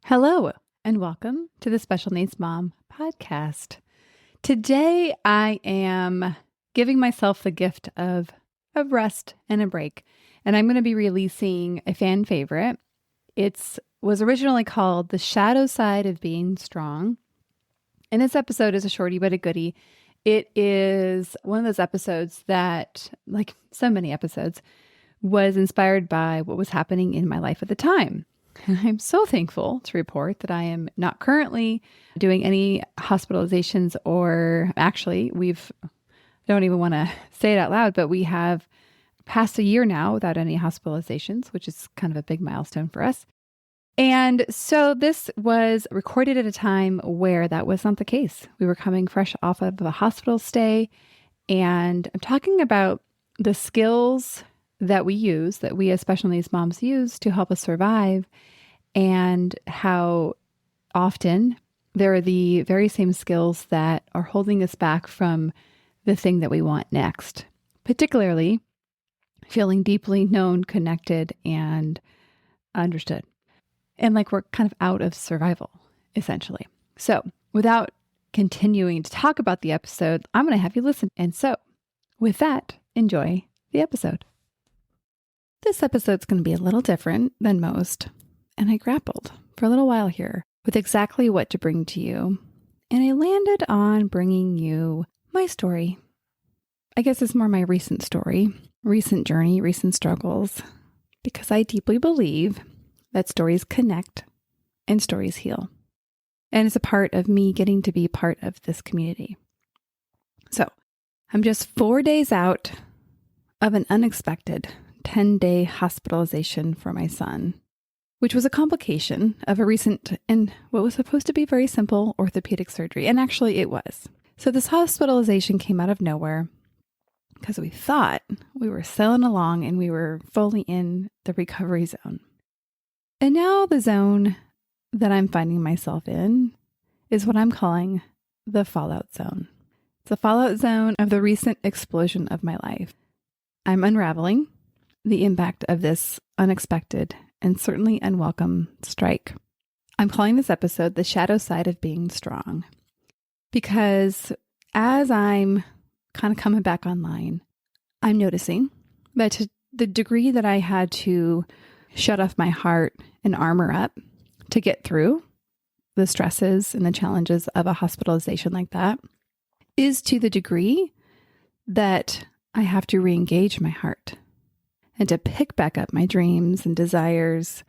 Hello, and welcome to the Special Needs Mom podcast. Today, I am giving myself the gift of rest and a break, and I'm going to be releasing a fan favorite. It was originally called The Shadow Side of Being Strong, and this episode is a shorty but a goodie. It is one of those episodes that, like so many episodes, was inspired by what was happening in my life at the time. And I'm so thankful to report that I am not currently doing any hospitalizations, or actually I don't even want to say it out loud, but we have passed a year now without any hospitalizations, which is kind of a big milestone for us. And so this was recorded at a time where that was not the case. We were coming fresh off of a hospital stay, and I'm talking about the skills that we as special needs moms use to help us survive, and how often they're the very same skills that are holding us back from the thing that we want next, particularly feeling deeply known, connected, and understood. And like we're kind of out of survival, essentially. So without continuing to talk about the episode, I'm going to have you listen. And so with that, enjoy the episode. This episode's going to be a little different than most, and I grappled for a little while here with exactly what to bring to you, and I landed on bringing you my story. I guess it's more my recent story, recent journey, recent struggles, because I deeply believe that stories connect and stories heal, and it's a part of me getting to be part of this community. So I'm just 4 days out of an unexpected 10-day hospitalization for my son, which was a complication of a recent and what was supposed to be very simple orthopedic surgery. And actually it was. So this hospitalization came out of nowhere because we thought we were sailing along and we were fully in the recovery zone. And now the zone that I'm finding myself in is what I'm calling the fallout zone. It's the fallout zone of the recent explosion of my life. I'm unraveling the impact of this unexpected and certainly unwelcome strike. I'm calling this episode The Shadow Side of Being Strong, because as I'm kind of coming back online, I'm noticing that to the degree that I had to shut off my heart and armor up to get through the stresses and the challenges of a hospitalization like that, is to the degree that I have to re-engage my heart and to pick back up my dreams and desires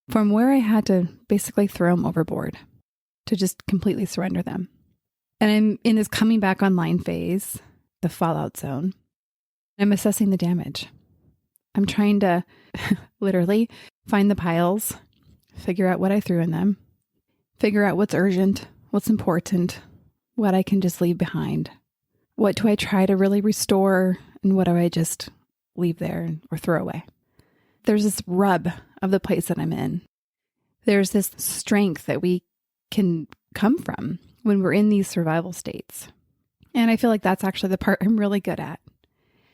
from where I had to basically throw them overboard, to just completely surrender them. And I'm in this coming back online phase, the fallout zone. I'm assessing the damage. I'm trying to literally find the piles, figure out what I threw in them, figure out what's urgent, what's important, what I can just leave behind. What do I try to really restore, and what do I just leave there or throw away? There's this rub of the place that I'm in. There's this strength that we can come from when we're in these survival states. And I feel like that's actually the part I'm really good at.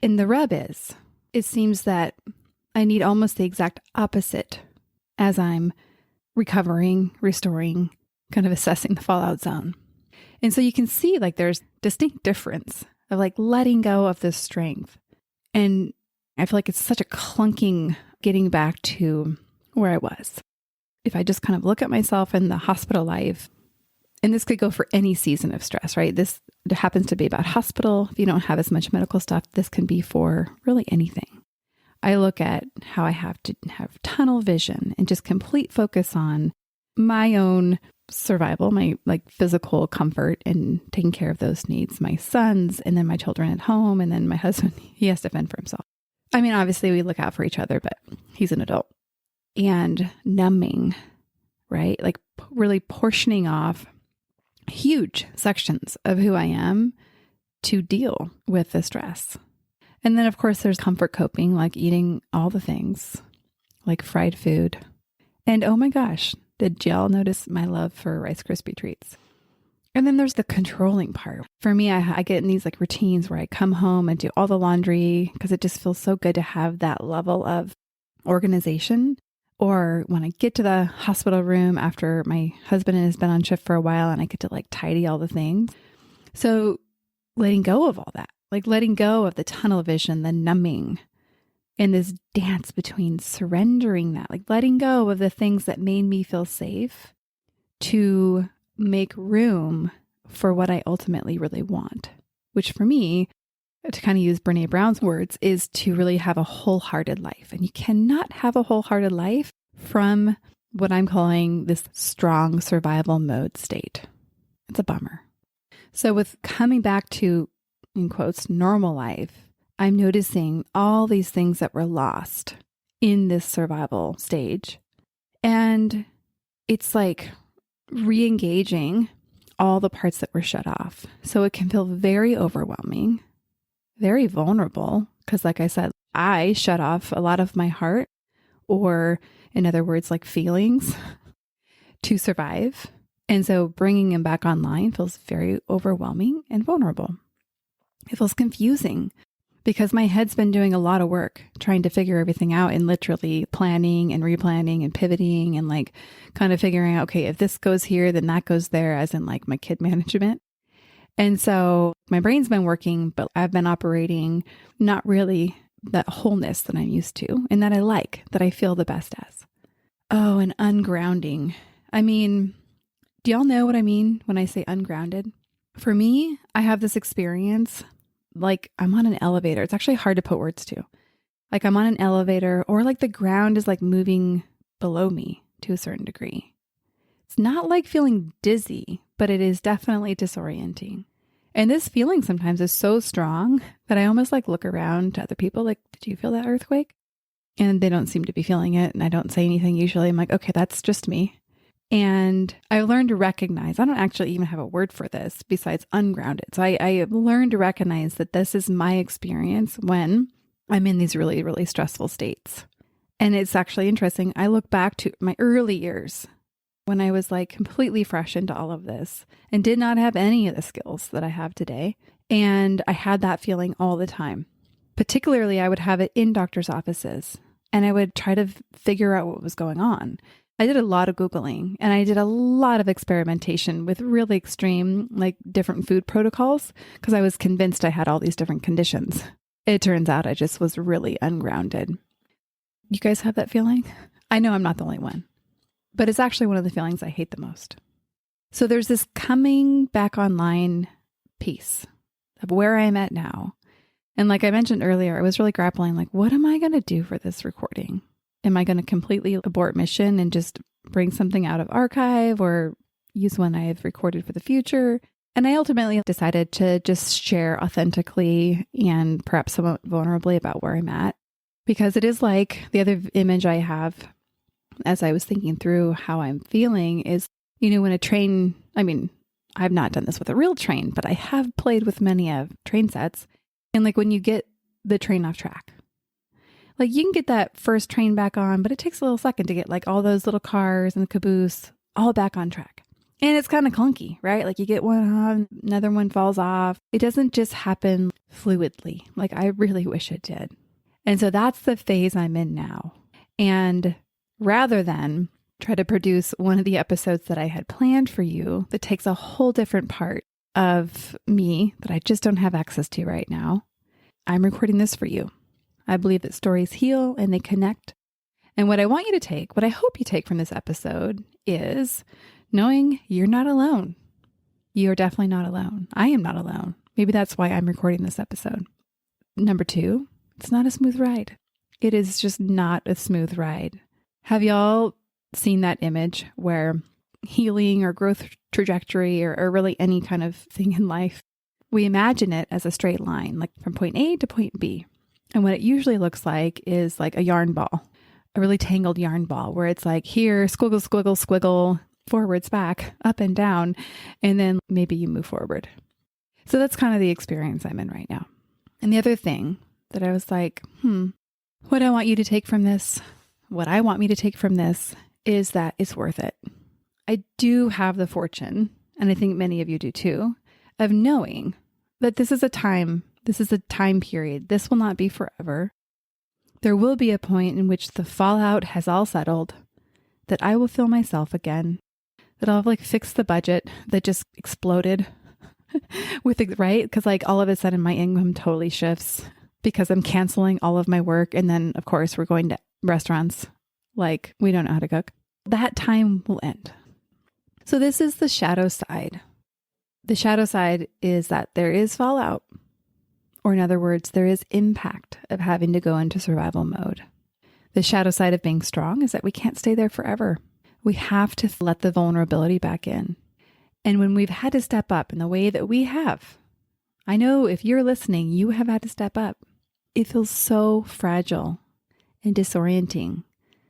And the rub is, it seems that I need almost the exact opposite as I'm recovering, restoring, kind of assessing the fallout zone. And so you can see like there's distinct difference of like letting go of this strength. And I feel like it's such a clunking getting back to where I was. If I just kind of look at myself in the hospital life, and this could go for any season of stress, right? This happens to be about hospital. If you don't have as much medical stuff, this can be for really anything. I look at how I have to have tunnel vision and just complete focus on my own survival, my like physical comfort and taking care of those needs, my sons, and then my children at home. And then my husband, he has to fend for himself. I mean, obviously we look out for each other, but he's an adult. And numbing, right? Like really portioning off huge sections of who I am to deal with the stress. And then of course there's comfort coping, like eating all the things, like fried food. And oh my gosh, did y'all notice my love for Rice Krispie treats? And then there's the controlling part. For me, I get in these like routines where I come home and do all the laundry because it just feels so good to have that level of organization Or when I get to the hospital room after my husband has been on shift for a while and I get to like tidy all the things. So letting go of all that, like letting go of the tunnel vision, the numbing, and this dance between surrendering that, like letting go of the things that made me feel safe to make room for what I ultimately really want, which for me, to kind of use Brene Brown's words, is to really have a wholehearted life. And you cannot have a wholehearted life from what I'm calling this strong survival mode state. It's a bummer. So with coming back to, in quotes, normal life, I'm noticing all these things that were lost in this survival stage. And it's like re-engaging all the parts that were shut off. So it can feel very overwhelming, very vulnerable, because like I said, I shut off a lot of my heart, or in other words, like feelings, to survive. And so bringing them back online feels very overwhelming and vulnerable. It feels confusing because my head's been doing a lot of work trying to figure everything out and literally planning and replanning and pivoting and like kind of figuring out, okay, if this goes here, then that goes there, as in like my kid management. And so my brain's been working, but I've been operating not really that wholeness that I'm used to and that I like, that I feel the best as. Oh, and ungrounding. I mean, do y'all know what I mean when I say ungrounded? For me, I have this experience like I'm on an elevator. It's actually hard to put words to. Like I'm on an elevator, or like the ground is like moving below me to a certain degree. It's not like feeling dizzy, but it is definitely disorienting. And this feeling sometimes is so strong that I almost like look around to other people like, did you feel that earthquake? And they don't seem to be feeling it. And I don't say anything usually. I'm like, okay, that's just me. And I learned to recognize, I don't actually even have a word for this besides ungrounded. So I have learned to recognize that this is my experience when I'm in these really, really stressful states. And it's actually interesting. I look back to my early years when I was like completely fresh into all of this and did not have any of the skills that I have today. And I had that feeling all the time. Particularly, I would have it in doctor's offices and I would try to figure out what was going on. I did a lot of Googling and I did a lot of experimentation with really extreme, like different food protocols because I was convinced I had all these different conditions. It turns out I just was really ungrounded. You guys have that feeling? I know I'm not the only one, but it's actually one of the feelings I hate the most. So there's this coming back online piece of where I'm at now. And like I mentioned earlier, I was really grappling, like, what am I going to do for this recording? Am I going to completely abort mission and just bring something out of archive or use one I've recorded for the future? And I ultimately decided to just share authentically and perhaps somewhat vulnerably about where I'm at, because it is like the other image I have as I was thinking through how I'm feeling is, you know, when a train, I mean, I've not done this with a real train, but I have played with many of train sets. And like when you get the train off track, like you can get that first train back on, but it takes a little second to get like all those little cars and the caboose all back on track. And it's kind of clunky, right? Like you get one on, another one falls off. It doesn't just happen fluidly. Like I really wish it did. And so that's the phase I'm in now. And rather than try to produce one of the episodes that I had planned for you that takes a whole different part of me that I just don't have access to right now, I'm recording this for you. I believe that stories heal and they connect. And what I want you to take, what I hope you take from this episode is knowing you're not alone. You are definitely not alone. I am not alone. Maybe that's why I'm recording this episode. Number 2, it's not a smooth ride. It is just not a smooth ride. Have y'all seen that image where healing or growth trajectory or really any kind of thing in life, we imagine it as a straight line, like from point A to point B. And what it usually looks like is like a yarn ball, a really tangled yarn ball where it's like here, squiggle, squiggle, squiggle, forwards, back, up and down, and then maybe you move forward. So that's kind of the experience I'm in right now. And the other thing that I was like, what I want you to take from this, what I want me to take from this is that it's worth it. I do have the fortune, and I think many of you do too, of knowing that this is a time period. This will not be forever. There will be a point in which the fallout has all settled, that I will feel myself again, that I'll have fixed the budget that just exploded with it, right? Because all of a sudden my income totally shifts because I'm canceling all of my work. And then of course we're going to restaurants we don't know how to cook. That time will end. So this is the shadow side. The shadow side is that there is fallout, or in other words, there is impact of having to go into survival mode. The shadow side of being strong is that we can't stay there forever. We have to let the vulnerability back in. And when we've had to step up in the way that we have, I know if you're listening, you have had to step up. It feels so fragile and disorienting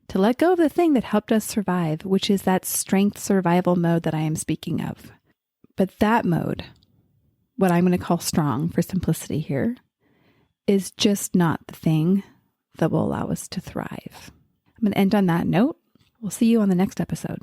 to let go of the thing that helped us survive, which is that strength survival mode that I am speaking of. But that mode, what I'm going to call strong for simplicity here, is just not the thing that will allow us to thrive. I'm going to end on that note. We'll see you on the next episode.